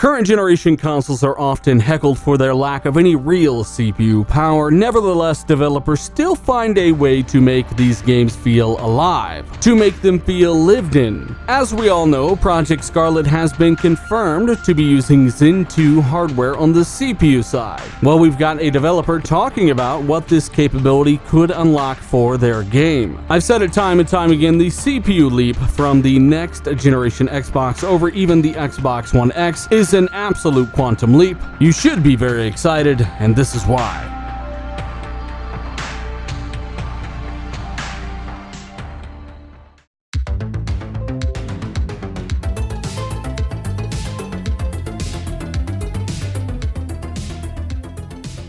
Current generation consoles are often heckled for their lack of any real CPU power. Nevertheless, developers still find a way to make these games feel alive, to make them feel lived in. As we all know, Project Scarlett has been confirmed to be using Zen 2 hardware on the CPU side. Well, we've got a developer talking about what this capability could unlock for their game. I've said it time and time again, the CPU leap from the next generation Xbox over even the Xbox One X is an absolute quantum leap. You should be very excited, and this is why.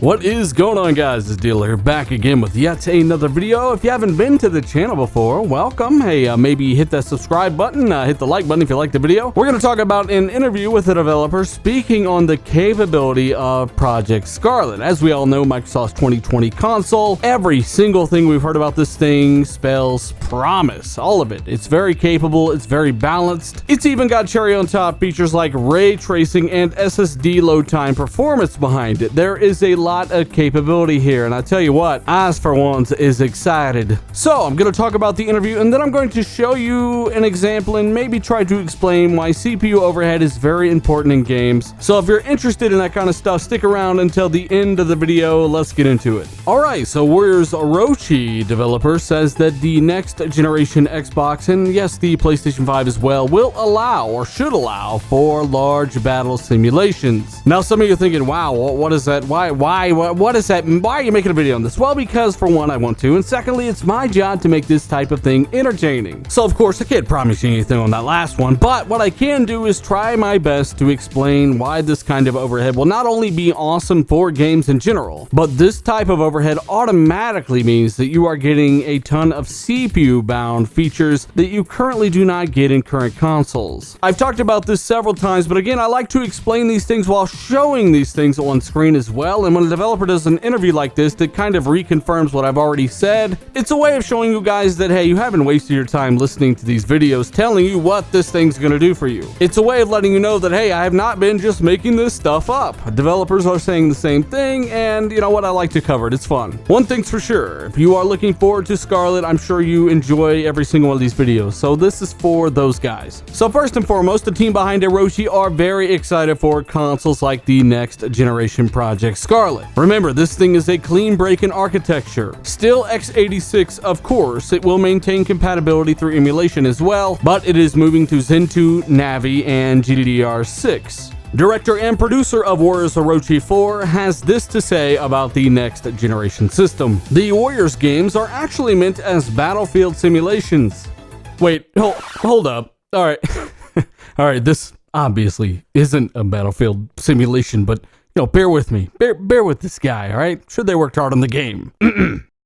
What is going on, guys? It's Dealer here, back again with yet another video. If you haven't been to the channel before, welcome. Hey, maybe hit that subscribe button, hit the like button if you like the video. We're going to talk about an interview with a developer speaking on the capability of Project Scarlett. As we all know, Microsoft's 2020 console, every single thing we've heard about this thing spells promise. All of it. It's very capable, it's very balanced. It's even got cherry on top features like ray tracing and SSD load time performance behind it. There is a lot of capability here, and I tell you what, I for once is excited. So I'm going to talk about the interview, and then I'm going to show you an example and maybe try to explain why CPU overhead is very important in games. So if you're interested in that kind of stuff, stick around until the end of the video. Let's get into it. Alright, so Warriors Orochi developer says that the next generation Xbox, and yes, the PlayStation 5 as well, will allow or should allow for large battle simulations. Now some of you are thinking, wow, what is that? What is that? Why are you making a video on this? Well, because for one, I want to, and secondly, it's my job to make this type of thing entertaining. So of course, I can't promise you anything on that last one, but what I can do is try my best to explain why this kind of overhead will not only be awesome for games in general, but this type of overhead automatically means that you are getting a ton of CPU-bound features that you currently do not get in current consoles. I've talked about this several times, but again, I like to explain these things while showing these things on screen as well, and when a developer does an interview like this that kind of reconfirms what I've already said, it's a way of showing you guys that, hey, you haven't wasted your time listening to these videos telling you what this thing's gonna do for you. It's a way of letting you know that, hey, I have not been just making this stuff up. Developers are saying the same thing, and you know what, I like to cover it. It's fun. One thing's for sure, if you are looking forward to Scarlett, I'm sure you enjoy every single one of these videos, so this is for those guys. So first and foremost, the team behind Orochi are very excited for consoles like the next generation Project Scarlett. Remember, this thing is a clean break in architecture. Still x86, of course, it will maintain compatibility through emulation as well, but it is moving to Zen 2, Navi, and GDDR6. Director and producer of Warriors Orochi 4 has this to say about the next generation system. The Warriors games are actually meant as battlefield simulations. Wait, hold up. Alright. Alright, this obviously isn't a battlefield simulation, but bear with me. Bear with this guy, alright? Sure, they worked hard on the game.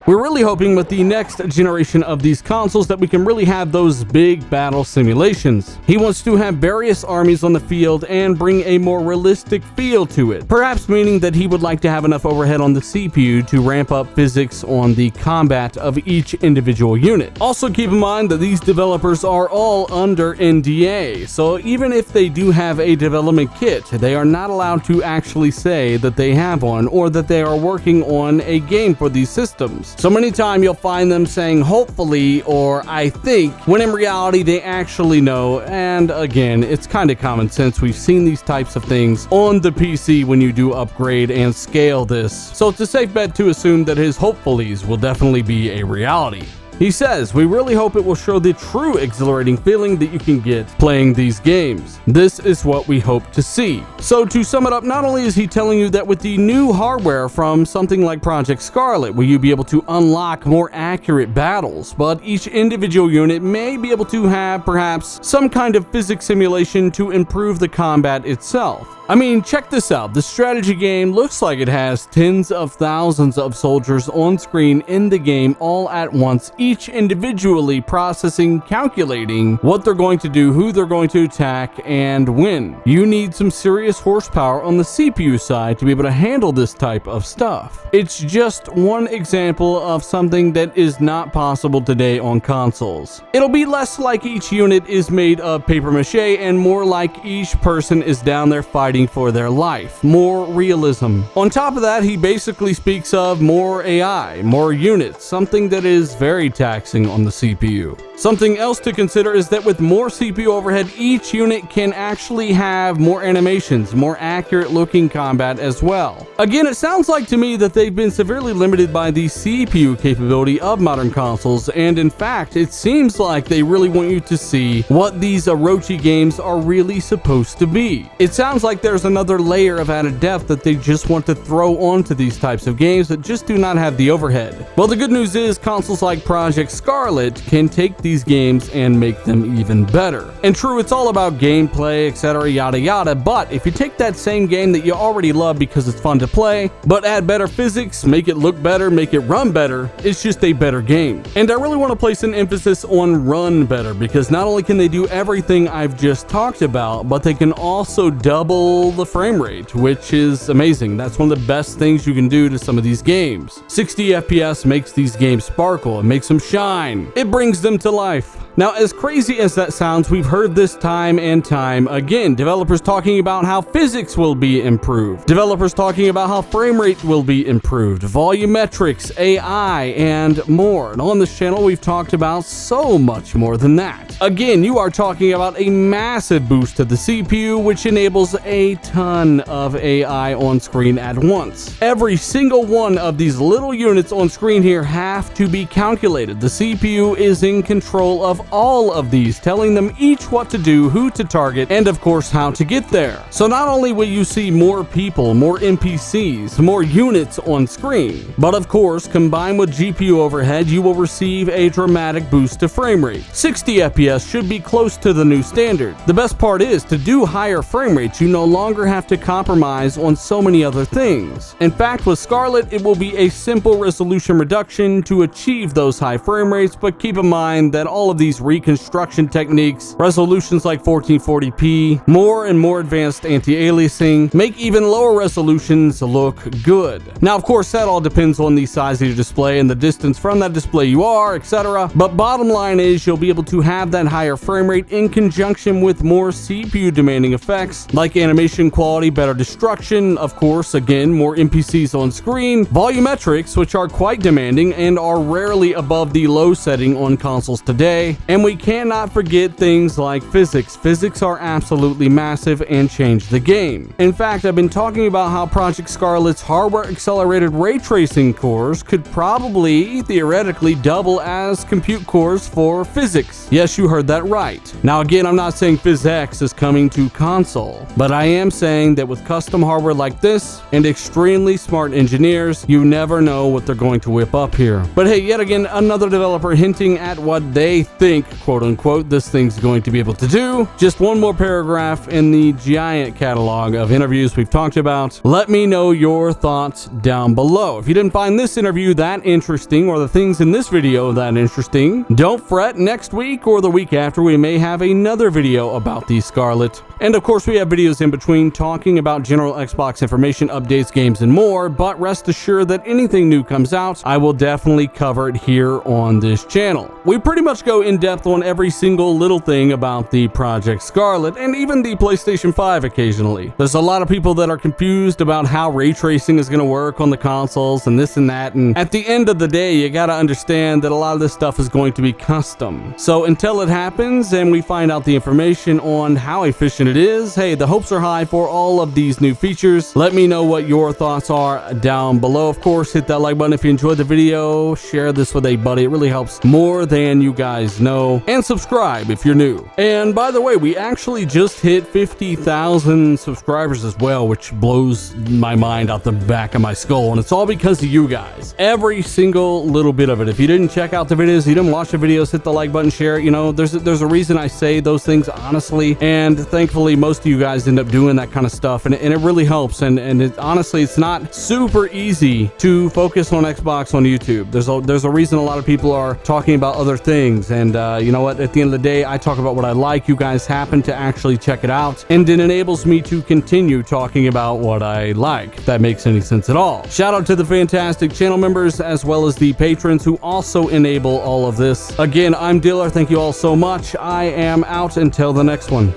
We're really hoping with the next generation of these consoles that we can really have those big battle simulations. He wants to have various armies on the field and bring a more realistic feel to it. Perhaps meaning that he would like to have enough overhead on the CPU to ramp up physics on the combat of each individual unit. Also keep in mind that these developers are all under NDA, so even if they do have a development kit, they are not allowed to actually say that they have one or that they are working on a game for these systems. So many times you'll find them saying hopefully or I think, when in reality they actually know, and again, it's kind of common sense. We've seen these types of things on the PC when you do upgrade and scale this. So it's a safe bet to assume that his hopefullys will definitely be a reality. He says, we really hope it will show the true exhilarating feeling that you can get playing these games. This is what we hope to see. So to sum it up, not only is he telling you that with the new hardware from something like Project Scarlett, will you be able to unlock more accurate battles, but each individual unit may be able to have perhaps some kind of physics simulation to improve the combat itself. I mean, check this out. The strategy game looks like it has tens of thousands of soldiers on screen in the game all at once, each individually processing, calculating what they're going to do, who they're going to attack, and when. You need some serious horsepower on the CPU side to be able to handle this type of stuff. It's just one example of something that is not possible today on consoles. It'll be less like each unit is made of paper mache and more like each person is down there fighting fighting for their life, more realism. On top of that, he basically speaks of more AI, more units, something that is very taxing on the CPU. Something else to consider is that with more CPU overhead, each unit can actually have more animations, more accurate looking combat as well. Again, it sounds like to me that they've been severely limited by the CPU capability of modern consoles, and in fact, it seems like they really want you to see what these Orochi games are really supposed to be. It sounds like there's another layer of added depth that they just want to throw onto these types of games that just do not have the overhead. Well, the good news is consoles like Project Scarlett can take these games and make them even better. And true, it's all about gameplay, etc., yada yada, but if you take that same game that you already love because it's fun to play, but add better physics, make it look better, make it run better, it's just a better game. And I really want to place an emphasis on run better, because not only can they do everything I've just talked about, but they can also double the frame rate, which is amazing. That's one of the best things you can do to some of these games. 60 FPS makes these games sparkle, it makes them shine, it brings them to life. Now, as crazy as that sounds, we've heard this time and time again. Developers talking about how physics will be improved. Developers talking about how frame rate will be improved. Volumetrics, AI, and more. And on this channel, we've talked about so much more than that. Again, you are talking about a massive boost to the CPU, which enables a ton of AI on screen at once. Every single one of these little units on screen here have to be calculated. The CPU is in control of all of these, telling them each what to do, who to target, and of course how to get there. So not only will you see more people, more NPCs, more units on screen, but of course combined with GPU overhead, you will receive a dramatic boost to frame rate. 60 FPS should be close to the new standard. The best part is, to do higher frame rates, you no longer have to compromise on so many other things. In fact, with Scarlett, it will be a simple resolution reduction to achieve those high frame rates, but keep in mind that all of these reconstruction techniques, resolutions like 1440p, more and more advanced anti-aliasing, make even lower resolutions look good. Now, of course, that all depends on the size of your display and the distance from that display you are, etc. But bottom line is, you'll be able to have that higher frame rate in conjunction with more CPU demanding effects like animation quality, better destruction, of course, again, more NPCs on screen, volumetrics, which are quite demanding and are rarely above the low setting on consoles today. And we cannot forget things like physics. Physics are absolutely massive and change the game. In fact, I've been talking about how Project Scarlett's hardware accelerated ray tracing cores could probably, theoretically, double as compute cores for physics. Yes, you heard that right. Now again, I'm not saying PhysX is coming to console, but I am saying that with custom hardware like this and extremely smart engineers, you never know what they're going to whip up here. But hey, yet again, another developer hinting at what they think, quote unquote, this thing's going to be able to do. Just one more paragraph in the giant catalog of interviews we've talked about. Let me know your thoughts down below. If you didn't find this interview that interesting, or the things in this video that interesting, don't fret. Next week or the week after, we may have another video about the Scarlett. And of course, we have videos in between talking about general Xbox information, updates, games, and more, but rest assured that anything new comes out, I will definitely cover it here on this channel. We pretty much go in depth on every single little thing about the Project Scarlett, and even the PlayStation 5 occasionally. There's a lot of people that are confused about how ray tracing is going to work on the consoles and this and that, and at the end of the day, you gotta understand that a lot of this stuff is going to be custom. So until it happens and we find out the information on how efficient it is, hey, the hopes are high for all of these new features. Let me know what your thoughts are down below. Of course, hit that like button if you enjoyed the video, share this with a buddy, it really helps more than you guys know, and subscribe if you're new. And by the way, we actually just hit 50,000 subscribers as well, which blows my mind out the back of my skull, and it's all because of you guys. Every single little bit of it. If you didn't check out the videos, you didn't watch the videos, hit the like button, share it. You know, there's a reason I say those things honestly, and thankfully most of you guys end up doing that kind of stuff, and it really helps. And honestly, it's not super easy to focus on Xbox on YouTube. There's a reason a lot of people are talking about other things, and you know what, at the end of the day, I talk about what I like. You guys happen to actually check it out, and it enables me to continue talking about what I like, if that makes any sense at all. Shout out to the fantastic channel members as well as the patrons who also enable all of this. Again, I'm Diller. Thank you all so much. I am out until the next one.